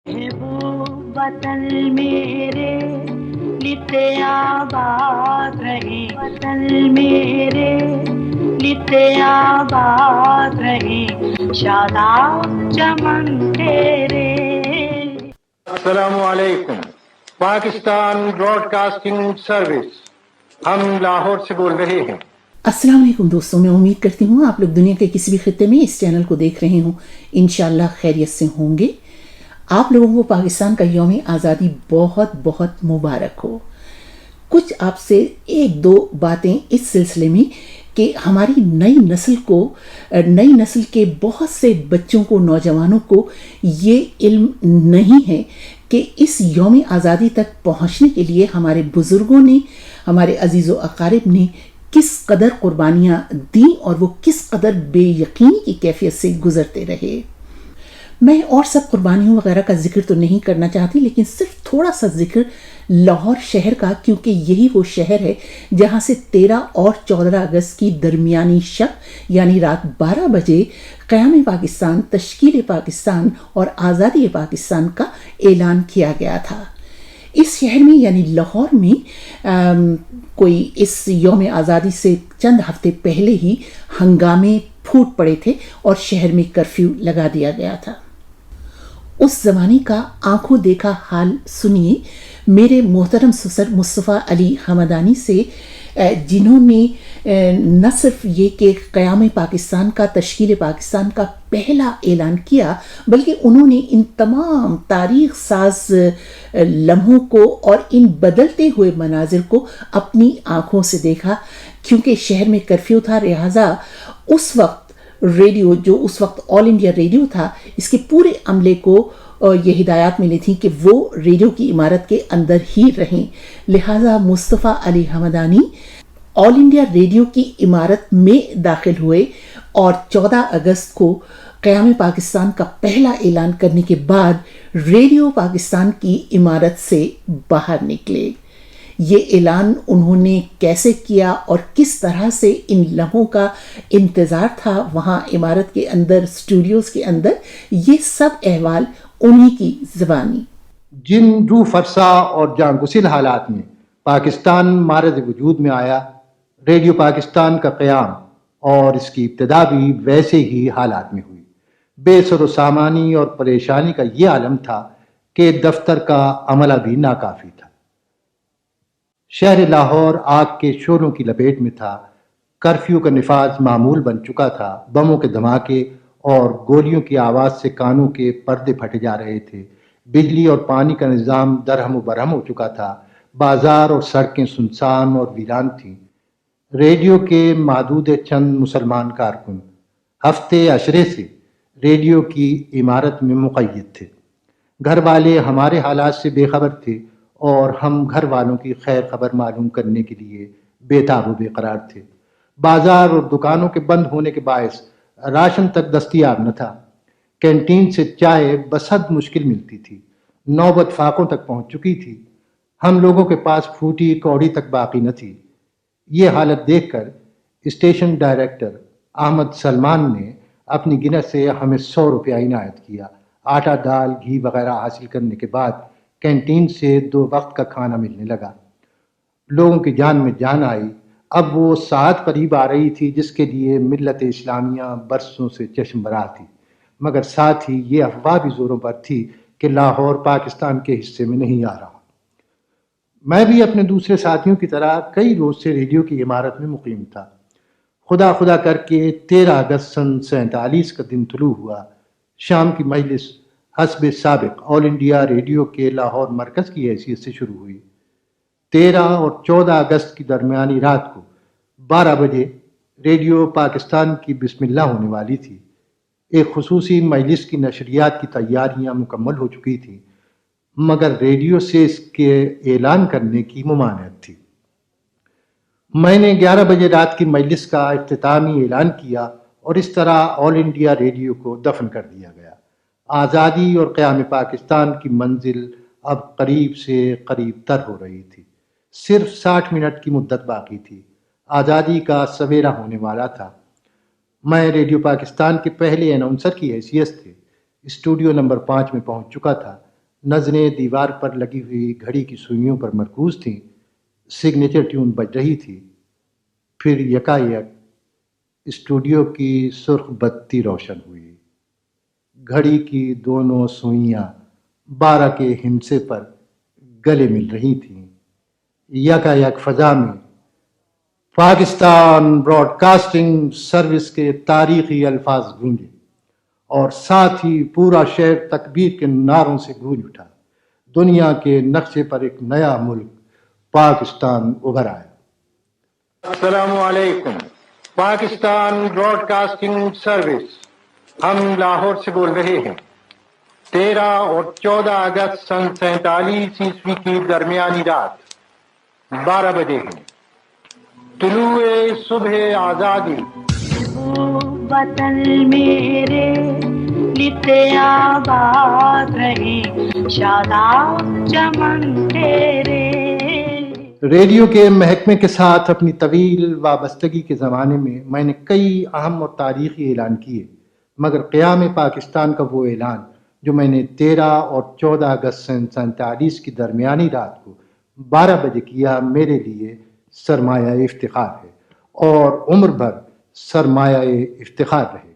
وہ وطن میرے نت آباد رہے، وطن میرے نت آباد رہے، شاداب چمن تیرے۔ السلام علیکم۔ پاکستان براڈ کاسٹنگ سروس، ہم لاہور سے بول رہے ہیں۔ السلام علیکم دوستوں، میں امید کرتی ہوں آپ لوگ دنیا کے کسی بھی خطے میں اس چینل کو دیکھ رہے ہوں، انشاءاللہ خیریت سے ہوں گے۔ آپ لوگوں کو پاکستان کا یوم آزادی بہت بہت مبارک ہو۔ کچھ آپ سے ایک دو باتیں اس سلسلے میں کہ ہماری نئی نسل کے بہت سے بچوں کو، نوجوانوں کو یہ علم نہیں ہے کہ اس یوم آزادی تک پہنچنے کے لیے ہمارے بزرگوں نے، ہمارے عزیز و اقارب نے کس قدر قربانیاں دیں اور وہ کس قدر بے یقینی کی کیفیت سے گزرتے رہے۔ میں اور سب قربانیوں وغیرہ کا ذکر تو نہیں کرنا چاہتی، لیکن صرف تھوڑا سا ذکر لاہور شہر کا، کیونکہ یہی وہ شہر ہے جہاں سے 13 اور 14 اگست کی درمیانی شب یعنی رات 12 بجے قیام پاکستان، تشکیل پاکستان اور آزادی پاکستان کا اعلان کیا گیا تھا۔ اس شہر میں یعنی لاہور میں کوئی اس یوم آزادی سے چند ہفتے پہلے ہی ہنگامے پھوٹ پڑے تھے اور شہر میں کرفیو لگا دیا گیا تھا۔ اس زمانے کا آنکھوں دیکھا حال سنیے میرے محترم سسر مصطفیٰ علی حمدانی سے، جنہوں نے نہ صرف یہ کہ قیام پاکستان کا، تشکیل پاکستان کا پہلا اعلان کیا، بلکہ انہوں نے ان تمام تاریخ ساز لمحوں کو اور ان بدلتے ہوئے مناظر کو اپنی آنکھوں سے دیکھا۔ کیونکہ شہر میں کرفیو تھا، لہٰذا اس وقت ریڈیو، جو اس وقت آل انڈیا ریڈیو تھا، اس کے پورے عملے کو یہ ہدایات ملی تھی کہ وہ ریڈیو کی عمارت کے اندر ہی رہیں۔ لہٰذا مصطفیٰ علی حمدانی آل انڈیا ریڈیو کی عمارت میں داخل ہوئے اور 14 اگست کو قیام پاکستان کا پہلا اعلان کرنے کے بعد ریڈیو پاکستان کی عمارت سے باہر نکلے۔ یہ اعلان انہوں نے کیسے کیا اور کس طرح سے ان لمحوں کا انتظار تھا وہاں عمارت کے اندر، اسٹوڈیوز کے اندر، یہ سب احوال انہی کی زبانی۔ جن روح فرسا اور جاں گسل حالات میں پاکستان مارد وجود میں آیا، ریڈیو پاکستان کا قیام اور اس کی ابتدا بھی ویسے ہی حالات میں ہوئی۔ بے سر و سامانی اور پریشانی کا یہ عالم تھا کہ دفتر کا عملہ بھی ناکافی تھا۔ شہر لاہور آگ کے شعلوں کی لپیٹ میں تھا، کرفیو کا نفاذ معمول بن چکا تھا، بموں کے دھماکے اور گولیوں کی آواز سے کانوں کے پردے پھٹ جا رہے تھے، بجلی اور پانی کا نظام درہم و برہم ہو چکا تھا، بازار اور سڑکیں سنسان اور ویران تھیں۔ ریڈیو کے محدود چند مسلمان کارکن ہفتے عشرے سے ریڈیو کی عمارت میں مقید تھے۔ گھر والے ہمارے حالات سے بے خبر تھے اور ہم گھر والوں کی خیر خبر معلوم کرنے کے لیے بے تاب و بے قرار تھے۔ بازار اور دکانوں کے بند ہونے کے باعث راشن تک دستیاب نہ تھا۔ کینٹین سے چائے بصحد مشکل ملتی تھی، نوبت فاقوں تک پہنچ چکی تھی، ہم لوگوں کے پاس پھوٹی کوڑی تک باقی نہ تھی۔ یہ حالت دیکھ کر اسٹیشن ڈائریکٹر احمد سلمان نے اپنی گنت سے ہمیں 100 روپیہ عنایت کیا۔ آٹا، دال، گھی وغیرہ حاصل کرنے کے بعد کینٹین سے 2 وقت کا کھانا ملنے لگا۔ لوگوں کی جان میں جان آئی۔ اب وہ ساعت قریب آ رہی تھی جس کے لیے ملت اسلامیہ برسوں سے چشم برآ تھی، مگر ساتھ ہی یہ افواہ بھی زوروں پر تھی کہ لاہور پاکستان کے حصے میں نہیں آ رہا۔ میں بھی اپنے دوسرے ساتھیوں کی طرح کئی روز سے ریڈیو کی عمارت میں مقیم تھا۔ خدا خدا کر کے 13 اگست سن 47 کا دن طلوع ہوا۔ شام کی مجلس حسب سابق آل انڈیا ریڈیو کے لاہور مرکز کی حیثیت سے شروع ہوئی۔ 13 اور 14 اگست کی درمیانی رات کو 12 بجے ریڈیو پاکستان کی بسم اللہ ہونے والی تھی۔ ایک خصوصی مجلس کی نشریات کی تیاریاں مکمل ہو چکی تھیں، مگر ریڈیو سے اس کے اعلان کرنے کی ممانعت تھی۔ میں نے 11 بجے رات کی مجلس کا اختتامی اعلان کیا اور اس طرح آل انڈیا ریڈیو کو دفن کر دیا گیا۔ آزادی اور قیام پاکستان کی منزل اب قریب سے قریب تر ہو رہی تھی۔ صرف 60 منٹ کی مدت باقی تھی، آزادی کا سویرا ہونے والا تھا۔ میں ریڈیو پاکستان کے پہلے اناؤنسر کی حیثیت سے اسٹوڈیو نمبر 5 میں پہنچ چکا تھا۔ نظریں دیوار پر لگی ہوئی گھڑی کی سوئیوں پر مرکوز تھیں، سگنیچر ٹیون بج رہی تھی، پھر یکایک اسٹوڈیو کی سرخ بتی روشن ہوئی، گھڑی کی دونوں سوئیاں 12 کے ہندسے پر گلے مل رہی تھیں، یکایک فضا میں پاکستان براڈ کاسٹنگ سروس کے تاریخی الفاظ گونجے اور ساتھ ہی پورا شہر تکبیر کے نعروں سے گونج اٹھا۔ دنیا کے نقشے پر ایک نیا ملک پاکستان ابھر آیا۔ السلام علیکم، پاکستان براڈ کاسٹنگ سروس، ہم لاہور سے بول رہے ہیں۔ 13 اور 14 اگست سن 47 عیسوی کی درمیانی رات 12 بجے ہیں۔ طلوع صبح آزادی۔ وطن میرے نت آباد رہے، شاداب چمن تیرے۔ ریڈیو کے محکمے کے ساتھ اپنی طویل وابستگی کے زمانے میں نے کئی اہم اور تاریخی اعلان کیے، مگر قیام پاکستان کا وہ اعلان جو میں نے 13 اور 14 اگست سن 47 کی درمیانی رات کو 12 بجے کیا، میرے لیے سرمایہ افتخار ہے اور عمر بھر سرمایہ افتخار رہے۔